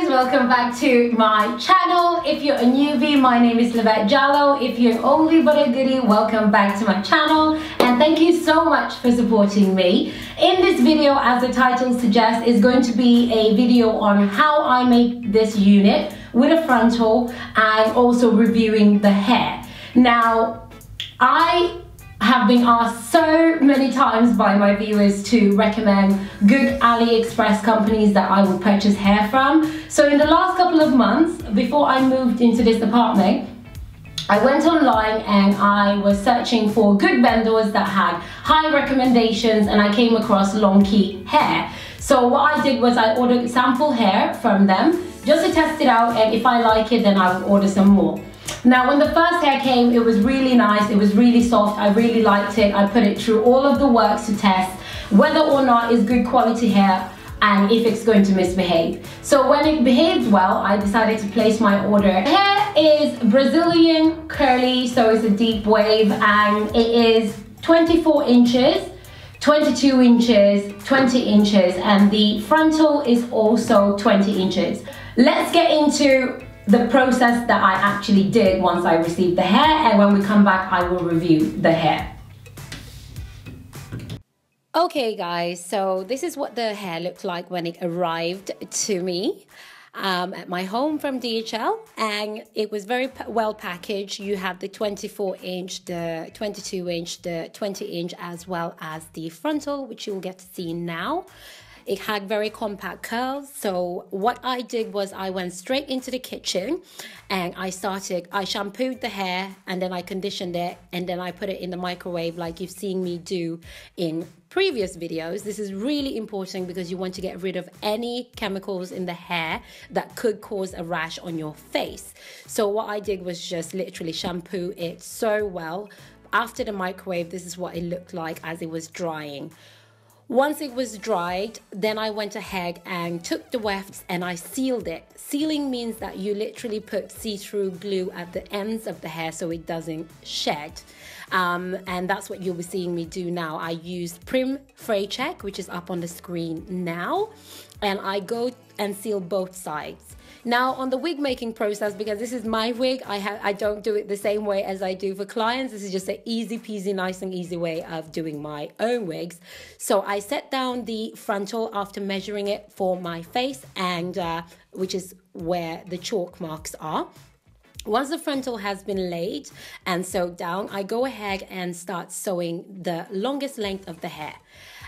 Welcome back to my channel. If you're a newbie, my name is Jallo. If you're an oldie but a goodie, welcome back to my channel, and thank you so much for supporting me. In this video, as the title suggests, is going to be a video on how I make this unit with a frontal and also reviewing the hair. Now, I have been asked so many times by my viewers to recommend good AliExpress companies that I would purchase hair from. So in the last couple of months, before I moved into this apartment, I went online and I was searching for good vendors that had high recommendations, and I came across Longqi Hair. So what I did was I ordered sample hair from them just to test it out, and if I like it, then I would order some more. Now, when the first hair came, it was really nice, it was really soft, I really liked it. I put it through all of the works to test whether or not it's good quality hair and if it's going to misbehave. So when it behaved well, I decided to place my order. The hair is Brazilian curly, so it's a deep wave, and it is 24 inches, 22 inches, 20 inches, and the frontal is also 20 inches. Let's get into the process that I actually did once I received the hair, and when we come back I will review the hair. Okay guys, so this is what the hair looked like when it arrived to me at my home from DHL, and it was very well packaged. You have the 24 inch, the 22 inch, the 20 inch, as well as the frontal, which you'll get to see now. It had very compact curls. So what I did was I went straight into the kitchen and I shampooed the hair, and then I conditioned it, and then I put it in the microwave like you've seen me do in previous videos. This is really important because you want to get rid of any chemicals in the hair that could cause a rash on your face. So what I did was just literally shampoo it so well. After the microwave, this is what it looked like as it was drying. Once it was dried, then I went ahead and took the wefts and I sealed it. Sealing means that you literally put see-through glue at the ends of the hair so it doesn't shed. And that's what you'll be seeing me do now. I used Prim Fray Check, which is up on the screen now, and I go and seal both sides. Now on the wig making process, because this is my wig, I don't do it the same way as I do for clients. This is just an easy peasy, nice and easy way of doing my own wigs. So I set down the frontal after measuring it for my face, and which is where the chalk marks are. Once the frontal has been laid and sewed down, I go ahead and start sewing the longest length of the hair.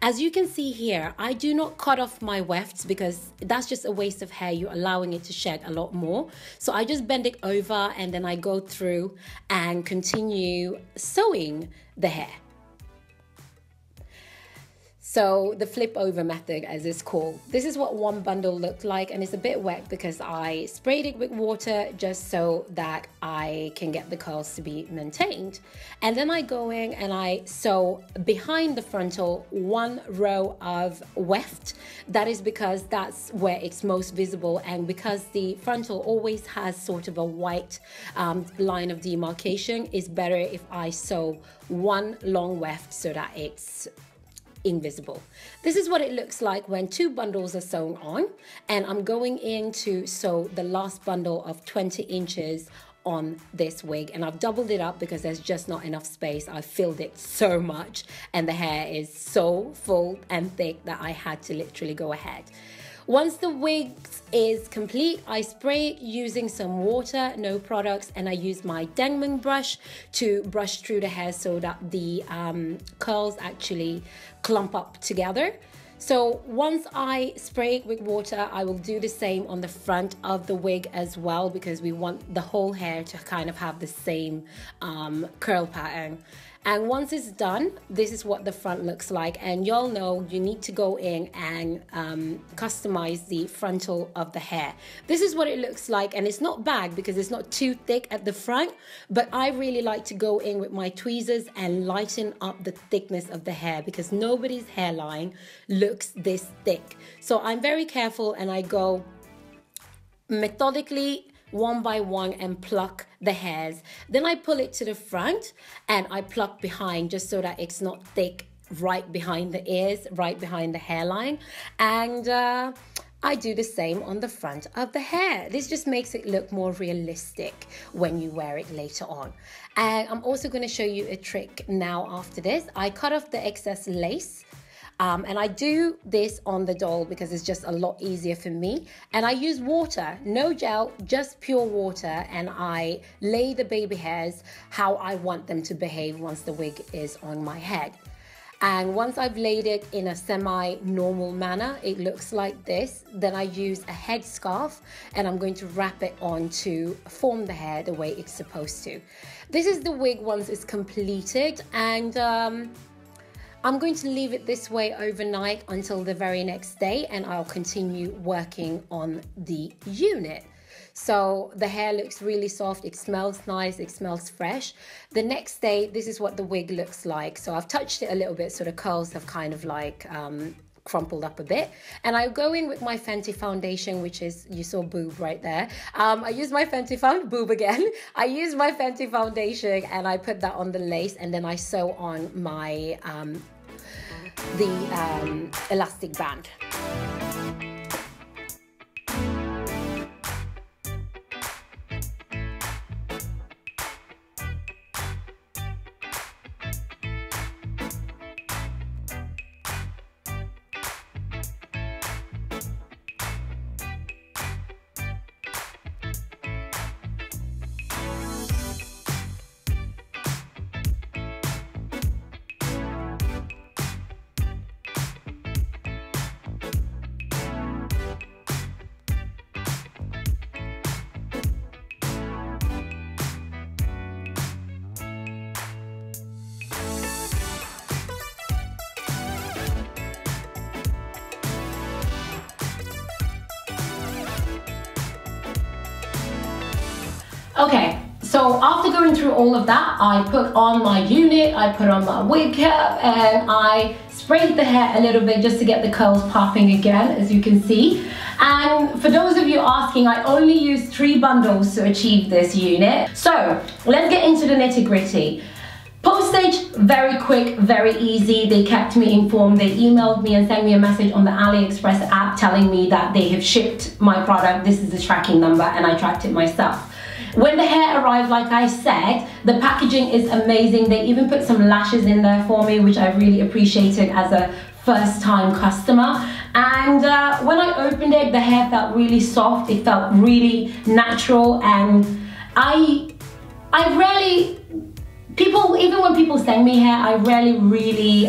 As you can see here, I do not cut off my wefts because that's just a waste of hair. You're allowing it to shed a lot more. So I just bend it over and then I go through and continue sewing the hair. So the flip over method, as it's called. This is what one bundle looked like, and it's a bit wet because I sprayed it with water just so that I can get the curls to be maintained. And then I go in and I sew behind the frontal one row of weft. That is because that's where it's most visible, and because the frontal always has sort of a white line of demarcation, it's better if I sew one long weft so that it's invisible. This is what it looks like when two bundles are sewn on, and I'm going in to sew the last bundle of 20 inches on this wig, and I've doubled it up because there's just not enough space. I filled it so much and the hair is so full and thick that I had to literally go ahead. Once the wig is complete, I spray it using some water, no products, and I use my Denman brush to brush through the hair so that the curls actually clump up together. So once I spray it with water, I will do the same on the front of the wig as well, because we want the whole hair to kind of have the same curl pattern. And once it's done, this is what the front looks like. And y'all know you need to go in and customize the frontal of the hair. This is what it looks like, and it's not bad because it's not too thick at the front, but I really like to go in with my tweezers and lighten up the thickness of the hair, because nobody's hairline looks this thick. So I'm very careful, and I go methodically one by one and pluck the hairs. Then I pull it to the front and I pluck behind, just so that it's not thick right behind the ears, right behind the hairline. And I do the same on the front of the hair. This just makes it look more realistic when you wear it later on. And I'm also going to show you a trick now after this. I cut off the excess lace. And I do this on the doll because it's just a lot easier for me. And I use water, no gel, just pure water. And I lay the baby hairs how I want them to behave once the wig is on my head. And once I've laid it in a semi-normal manner, it looks like this. Then I use a headscarf and I'm going to wrap it on to form the hair the way it's supposed to. This is the wig once it's completed, and I'm going to leave it this way overnight until the very next day, and I'll continue working on the unit. So the hair looks really soft, it smells nice, it smells fresh. The next day, this is what the wig looks like. So I've touched it a little bit, so the curls have kind of like crumpled up a bit. And I go in with my Fenty foundation, which is, you saw boob right there. I use my Fenty boob again. I use my Fenty foundation and I put that on the lace, and then I sew on my elastic band. Okay, so after going through all of that, I put on my unit, I put on my wig cap, and I sprayed the hair a little bit just to get the curls popping again, as you can see. And for those of you asking, I only used 3 bundles to achieve this unit. So let's get into the nitty-gritty. Postage, very quick, very easy. They kept me informed. They emailed me and sent me a message on the AliExpress app telling me that they have shipped my product. This is the tracking number, and I tracked it myself. When the hair arrived, like I said, the packaging is amazing. They even put some lashes in there for me, which I really appreciated as a first-time customer. And when I opened it, the hair felt really soft. It felt really natural, and I rarely, even when people send me hair, I rarely really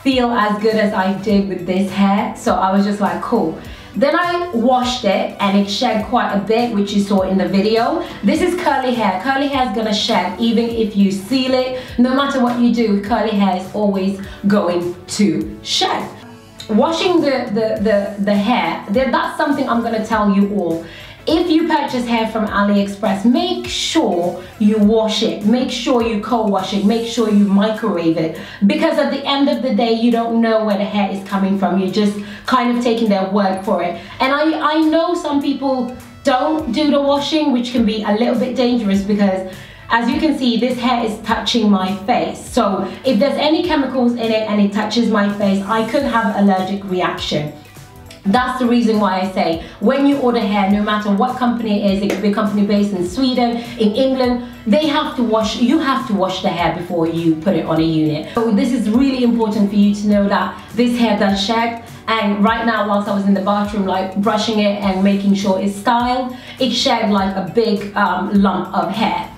feel as good as I did with this hair. So I was just like, cool. Then I washed it and it shed quite a bit, which you saw in the video. This is curly hair. Curly hair is gonna shed even if you seal it. No matter what you do, curly hair is always going to shed. Washing the hair, that's something I'm gonna tell you all. If you purchase hair from AliExpress, make sure you wash it, make sure you co-wash it, make sure you microwave it, because at the end of the day, you don't know where the hair is coming from. You're just kind of taking their word for it. And I know some people don't do the washing, which can be a little bit dangerous, because as you can see, this hair is touching my face. So if there's any chemicals in it and it touches my face, I could have an allergic reaction. That's the reason why I say, when you order hair, no matter what company it is, it could be a company based in Sweden, in England, they have to wash, you have to wash the hair before you put it on a unit. So this is really important for you to know that this hair does shed. And right now, whilst I was in the bathroom, like brushing it and making sure it's styled, it shed like a big lump of hair.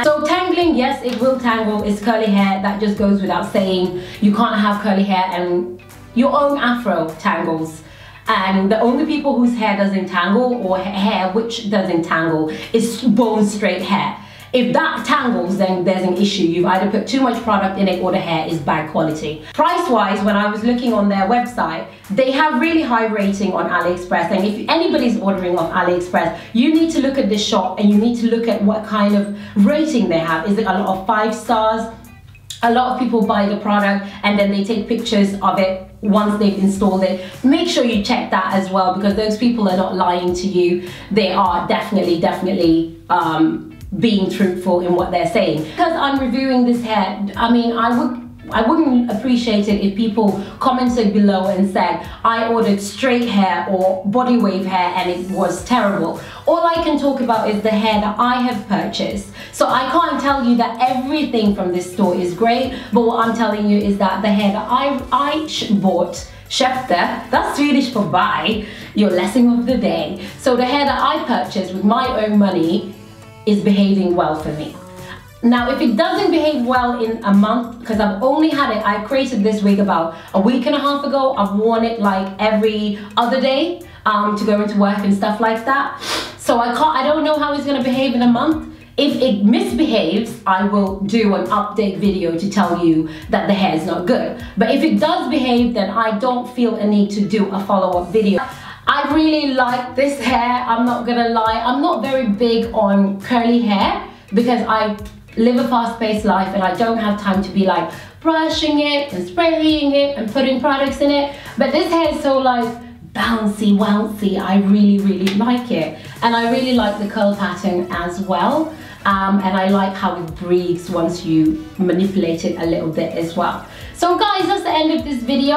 So tangling, yes, it will tangle. It's curly hair. That just goes without saying. You can't have curly hair and your own afro tangles. And the only people whose hair doesn't tangle, or hair which doesn't tangle, is bone straight hair. If that tangles, then there's an issue. You've either put too much product in it or the hair is bad quality. Price-wise, when I was looking on their website, they have really high rating on AliExpress. And if anybody's ordering off AliExpress, you need to look at the shop and you need to look at what kind of rating they have. Is it a lot of 5 stars? A lot of people buy the product and then they take pictures of it once they've installed it. Make sure you check that as well, because those people are not lying to you. They are definitely being truthful in what they're saying. Because I'm reviewing this hair, I mean, I wouldn't appreciate it if people commented below and said I ordered straight hair or body wave hair and it was terrible. All I can talk about is the hair that I have purchased. So I can't tell you that everything from this store is great, but what I'm telling you is that the hair that I bought, köpte, that's Swedish for buy, your lesson of the day. So the hair that I purchased with my own money is behaving well for me. Now, if it doesn't behave well in a month, because I've only had it, I created this wig about a week and a half ago. I've worn it like every other day to go into work and stuff like that. So I don't know how it's gonna behave in a month. If it misbehaves, I will do an update video to tell you that the hair is not good. But if it does behave, then I don't feel a need to do a follow-up video. I really like this hair, I'm not gonna lie. I'm not very big on curly hair because I live a fast-paced life and I don't have time to be like brushing it and spraying it and putting products in it. But this hair is so like bouncy, bouncy. I really like it. And I really like the curl pattern as well. And I like how it breathes once you manipulate it a little bit as well. So guys, that's the end of this video.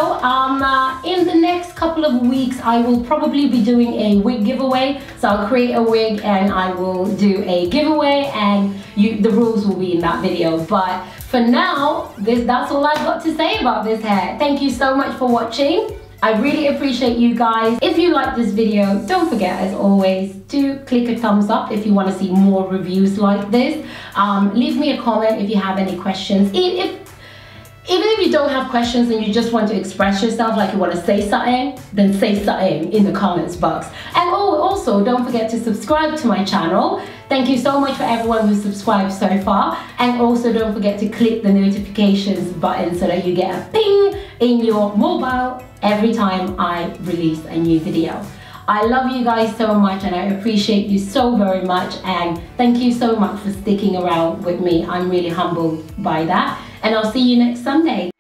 In the next couple of weeks, I will probably be doing a wig giveaway. So I'll create a wig and I will do a giveaway, and the rules will be in that video. But for now, that's all I've got to say about this hair. Thank you so much for watching. I really appreciate you guys. If you like this video, don't forget, as always, to click a thumbs up if you want to see more reviews like this. Leave me a comment if you have any questions. Even if you don't have questions and you just want to express yourself, like you want to say something, then say something in the comments box. And also, don't forget to subscribe to my channel. Thank you so much for everyone who's subscribed so far. And also don't forget to click the notifications button so that you get a ping in your mobile every time I release a new video. I love you guys so much and I appreciate you so very much, and thank you so much for sticking around with me. I'm really humbled by that, and I'll see you next Sunday.